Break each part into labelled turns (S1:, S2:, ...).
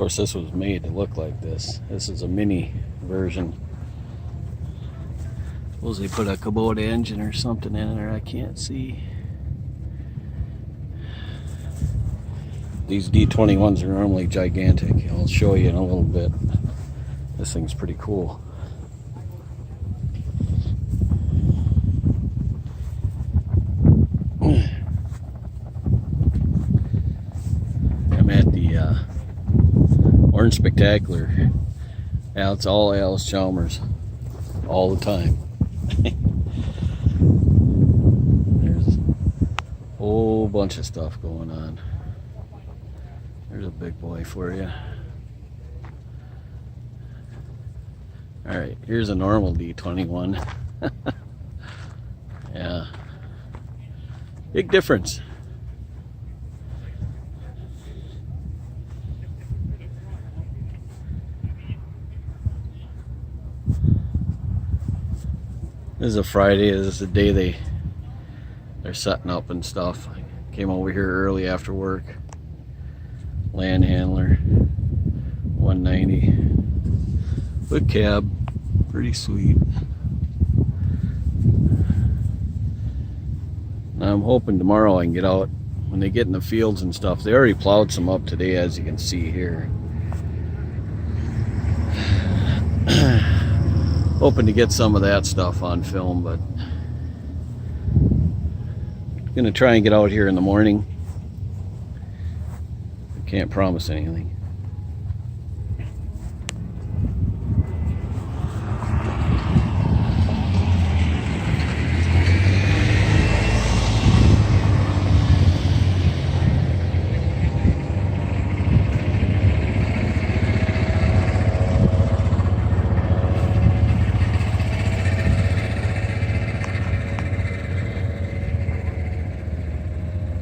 S1: course, this was made to look like this. This is a mini version. Suppose they put a Kubota engine or something in there, I can't see. These D21s are normally gigantic. I'll show you in a little bit. This thing's pretty cool. I'm at the Orange Spectacular. Yeah, it's all Alice Chalmers all the time. There's a whole bunch of stuff going on. There's a big boy for you. Alright, here's a normal D21. Yeah. Big difference. This is a Friday. This is the day they're setting up and stuff. I came over here early after work. Land handler, 190. Good cab, pretty sweet. Now I'm hoping tomorrow I can get out when they get in the fields and stuff. They already plowed some up today, as you can see here. Hoping to get some of that stuff on film, but gonna try and get out here in the morning. Can't promise anything.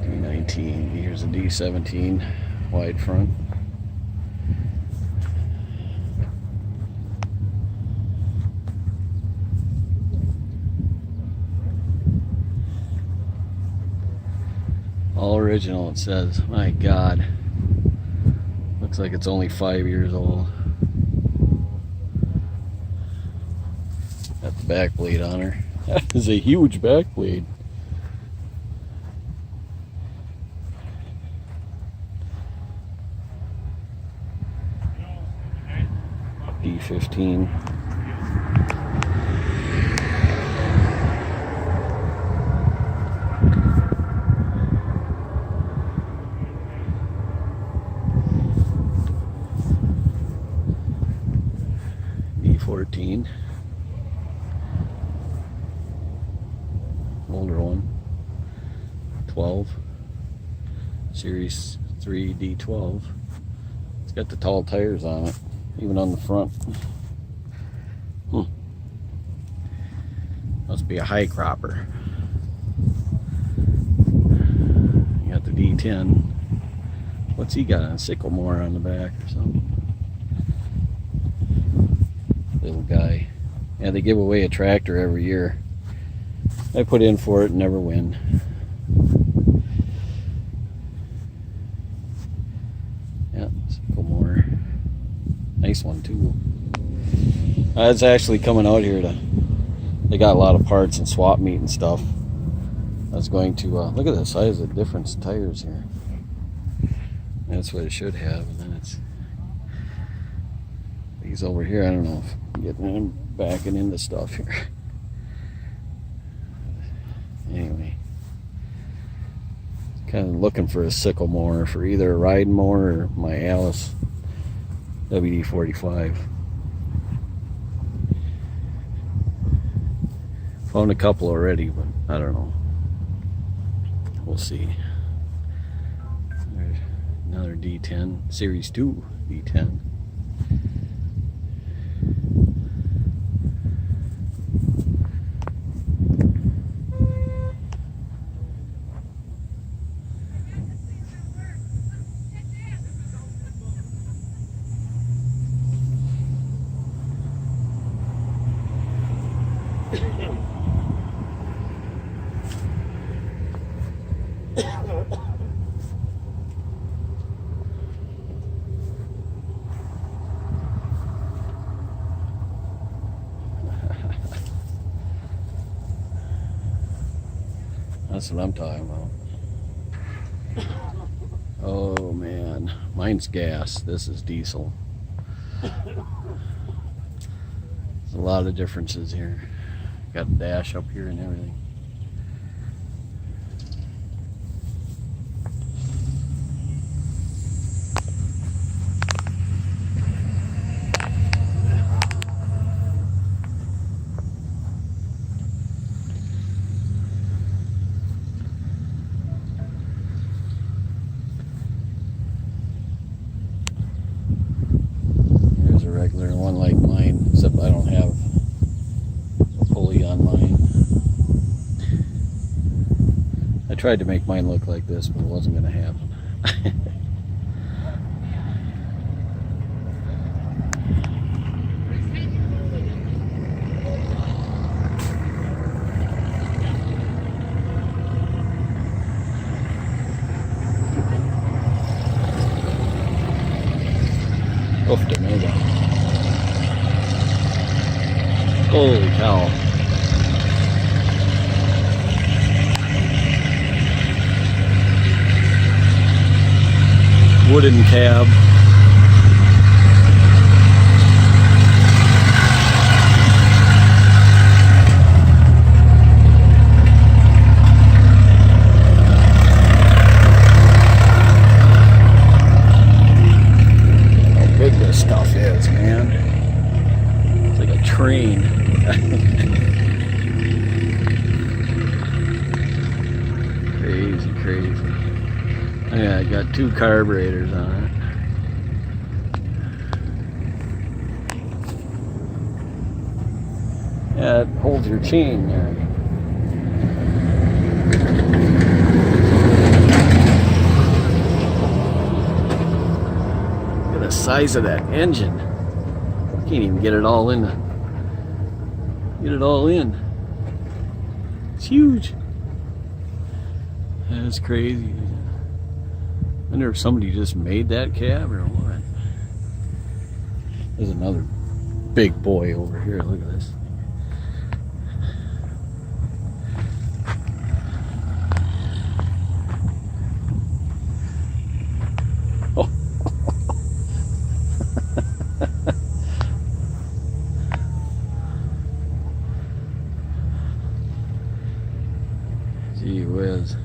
S1: D19, here's a D17. Wide front. All original, it says. My God. Looks like it's only 5 years old. Got the back blade on her. That is a huge back blade. D15. D14. Older one. 12. Series 3 D12. It's got the tall tires on it. Even on the front. Must be a high cropper. You got the D10. What's he got? A sycamore on the back or something? Little guy. Yeah, they give away a tractor every year. I put in for it and never win. Yeah, sycamore. Nice one too. It's actually coming out here to. They got a lot of parts and swap meet and stuff. I was going to look at the size of the difference tires here. That's what it should have, and then it's these over here. I don't know if I'm getting in, backing into stuff here. Anyway, kind of looking for a sycamore for either a riding mower or my Alice WD-45. Found a couple already, but I don't know. We'll see. There's another D10, Series 2 D10. That's what I'm talking about. Oh man, mine's gas. This is diesel. There's a lot of differences here. Got a dash up here and everything. Here's a regular one like mine, except I don't have a pulley on mine. I tried to make mine look like this, but it wasn't going to happen. Oof, the mega. Holy cow. Wooden cab. How big this stuff is, man. It's like a train. Crazy, crazy. Yeah, I got 2 carburetors on it. Yeah, it holds your chain there. Look at the size of that engine. Can't even get it all in. Get it all in. It's huge. That's crazy. I wonder if somebody just made that cab or what. There's another big boy over here. Look at this. Oh. Gee whiz.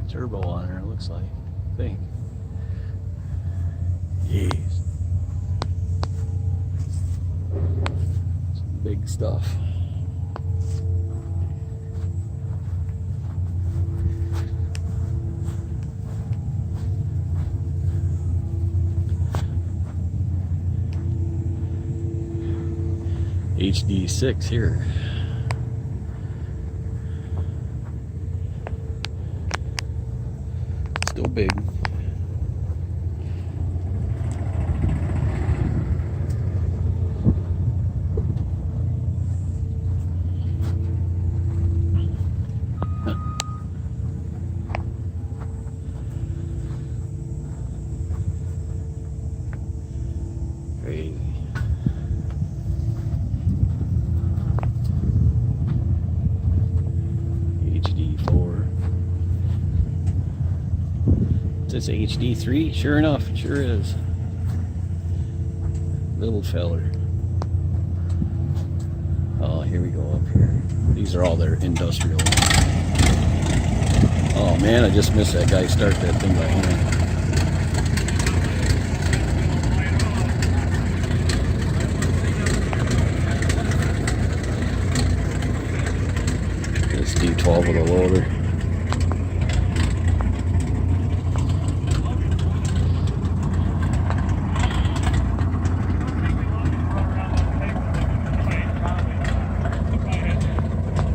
S1: Turbo on her, it looks like. I think. Jeez. Some big stuff. HD6 here. Still big. Crazy. HD4. Is this HD3? Sure enough, it sure is. Little feller. Oh, here we go up here. These are all their industrial ones. Oh man, I just missed that guy start that thing by hand. This D12 with a loader.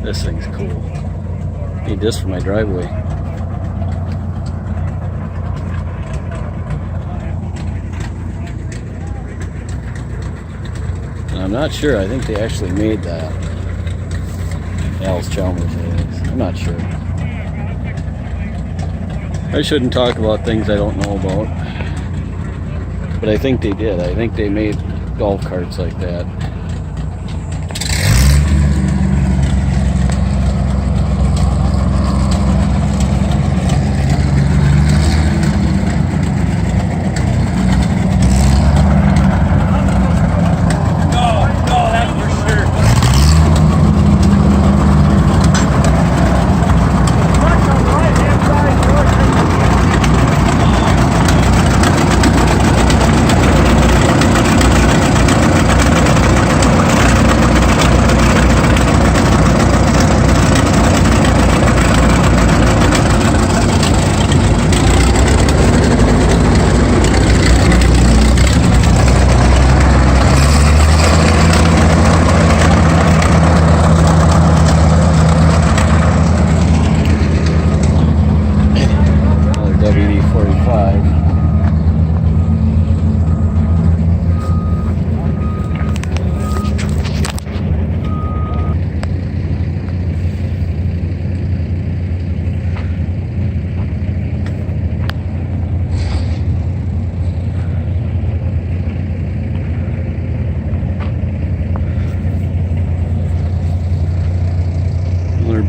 S1: This thing's cool. Need this for my driveway. I'm not sure. I think they actually made that. Alice Chalmers is. I'm not sure. I shouldn't talk about things I don't know about. But I think they did. I think they made golf carts like that.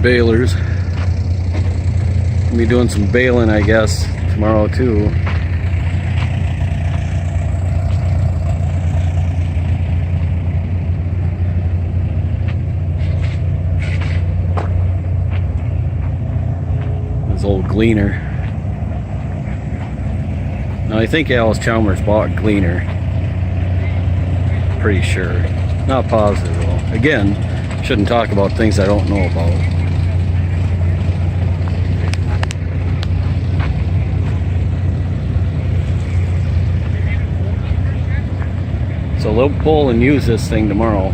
S1: Balers. I'll be doing some baling, I guess, tomorrow too. This old Gleaner. Now I think Alice Chalmers bought Gleaner. Pretty sure. Not positive though. Again, shouldn't talk about things I don't know about. So they'll pull and use this thing tomorrow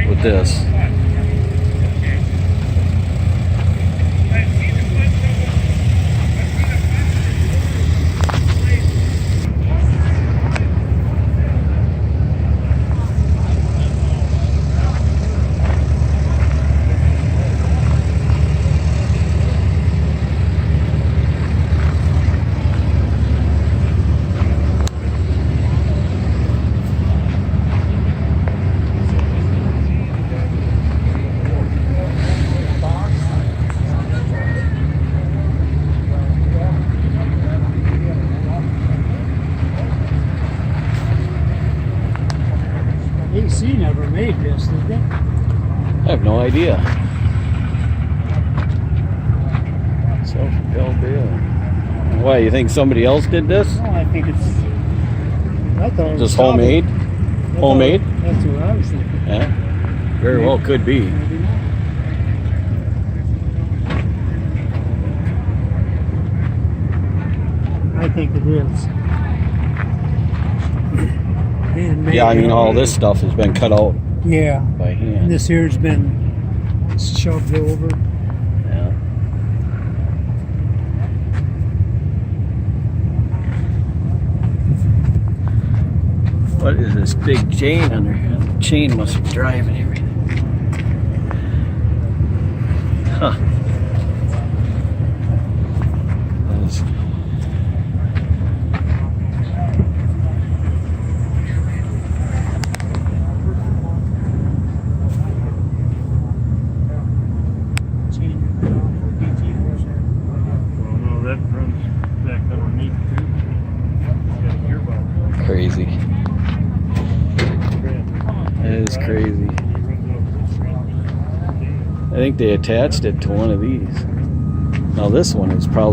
S1: with this.
S2: AC never made this, did they?
S1: I have no idea. Self-propelled bale. Why, you think somebody else did this?
S2: No, I think it's... I thought it was
S1: Just homemade? Homemade?
S2: That's what I was thinking.
S1: Yeah. Very well could be.
S2: Maybe not. I think it is. Handmade.
S1: Yeah, I mean all this stuff has been cut out
S2: Yeah.
S1: by
S2: And
S1: hand.
S2: this here's been shoved over.
S1: Yeah. What is this big chain under here? The chain must be driving everything. Huh. That is crazy. That is crazy. I think they attached it to one of these. Now this one is probably